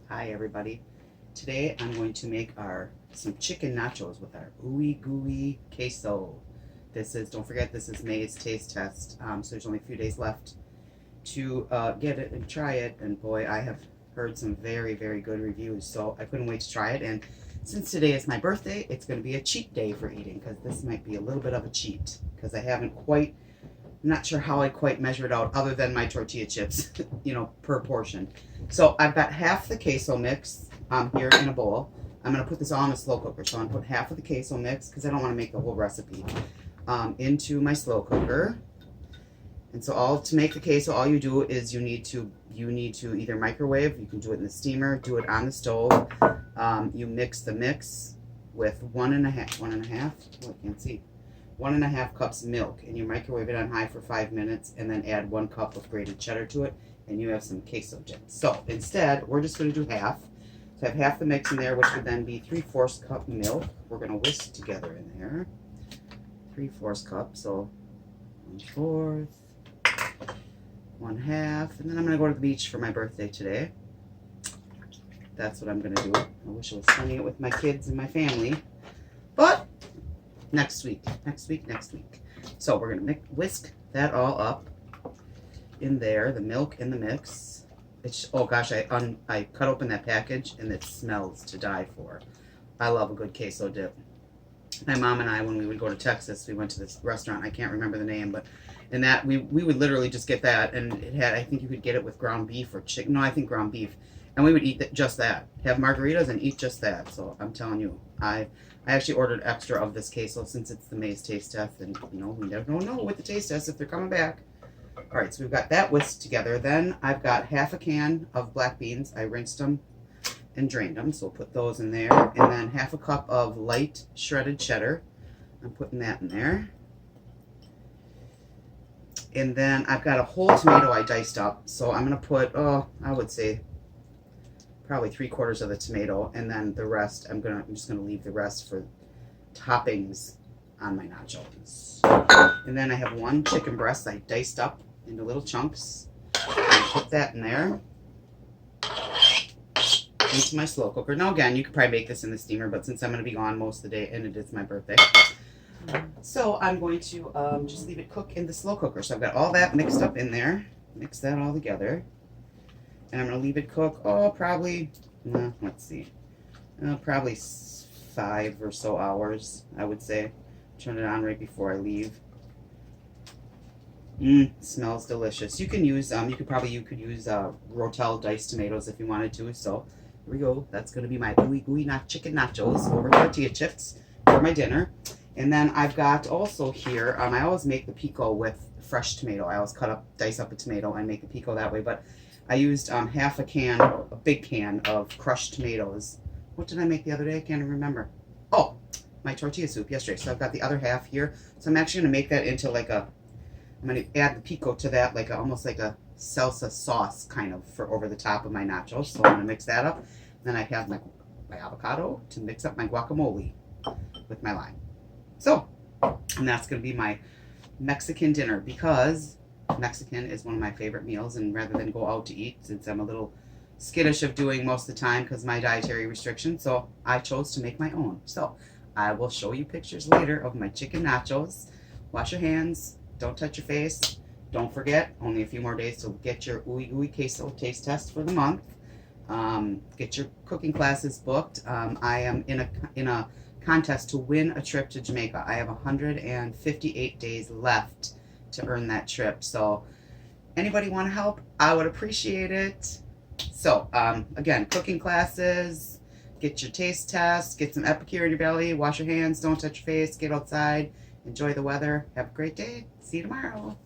Hi everybody. Today I'm going to make some chicken nachos with our Ooey Gooey queso. Don't forget, this is May's taste test. So there's only a few days left to get it and try it. And boy, I have heard some very, very good reviews. So I couldn't wait to try it. And since today is my birthday, it's going to be a cheat day for eating, because this might be a little bit of a cheat, because I'm not sure how I quite measured out other than my tortilla chips, per portion. So I've got half the queso mix here in a bowl. I'm going to put this all in a slow cooker. So I'm going to put half of the queso mix, because I don't want to make the whole recipe, into my slow cooker. And so to make the queso, all you do is you need to either microwave, you can do it in the steamer, do it on the stove. You mix the mix with one and a half cups milk, and you microwave it on high for 5 minutes, and then add 1 cup of grated cheddar to it, and you have some queso dip. So instead, we're just going to do half. So I have half the mix in there, which would then be 3/4 cup milk. We're going to whisk together in there. 3/4 cup, so 1/4, 1/2, and then I'm going to go to the beach for my birthday today. That's what I'm going to do. I wish I was spending it with my kids and my family, but next week. So we're going to whisk that all up in there, the milk in the mix. Oh gosh, I cut open that package and it smells to die for. I love a good queso dip. My mom and I, when we would go to Texas, we went to this restaurant, I can't remember the name, but in that we would literally just get that, and it had, I think you could get it with ground beef or chicken. No, I think ground beef. And we would eat just that. Have margaritas and eat just that. So I'm telling you, I actually ordered extra of this queso since it's the May's taste test, and we never know with the taste test if they're coming back. All right, so we've got that whisked together. Then I've got half a can of black beans. I rinsed them and drained them, so we'll put those in there. And then half a cup of light shredded cheddar. I'm putting that in there. And then I've got a whole tomato I diced up, so I'm going to put, I would say probably 3/4 of the tomato, and then the rest, I'm just gonna leave the rest for toppings on my nachos. And then I have 1 chicken breast I diced up into little chunks. I'll put that in there into my slow cooker. Now again, you could probably make this in the steamer, but since I'm gonna be gone most of the day and it is my birthday, so I'm going to just leave it cook in the slow cooker. So I've got all that mixed up in there. Mix that all together. And I'm going to leave it cook, probably 5 or so hours, I would say. Turn it on right before I leave. Smells delicious. You can use, you could use Rotel diced tomatoes if you wanted to. So here we go. That's going to be my Ooey Gooey chicken nachos over tortilla chips for my dinner. And then I've got also here, I always make the pico with fresh tomato. I always dice up a tomato and make the pico that way, but I used half a big can of crushed tomatoes. What did I make the other day? I can't even remember. Oh, my tortilla soup yesterday. So I've got the other half here. So I'm actually going to make that into I'm going to add the pico to that, almost like a salsa sauce kind of for over the top of my nachos. So I'm going to mix that up. Then I have my avocado to mix up my guacamole with my lime. So, and that's going to be my Mexican dinner, because Mexican is one of my favorite meals, and rather than go out to eat, since I'm a little skittish of doing most of the time because of my dietary restrictions, so I chose to make my own. So I will show you pictures later of my chicken nachos. Wash your hands, don't touch your face. Don't forget, only a few more days to get your Ooey Gooey queso taste test for the month. Get your cooking classes booked. I am in a contest to win a trip to Jamaica. I have 158 days left to earn that trip. So anybody want to help? I would appreciate it. So again, cooking classes, get your taste test, get some Epicure in your belly, wash your hands, don't touch your face, get outside, enjoy the weather. Have a great day. See you tomorrow.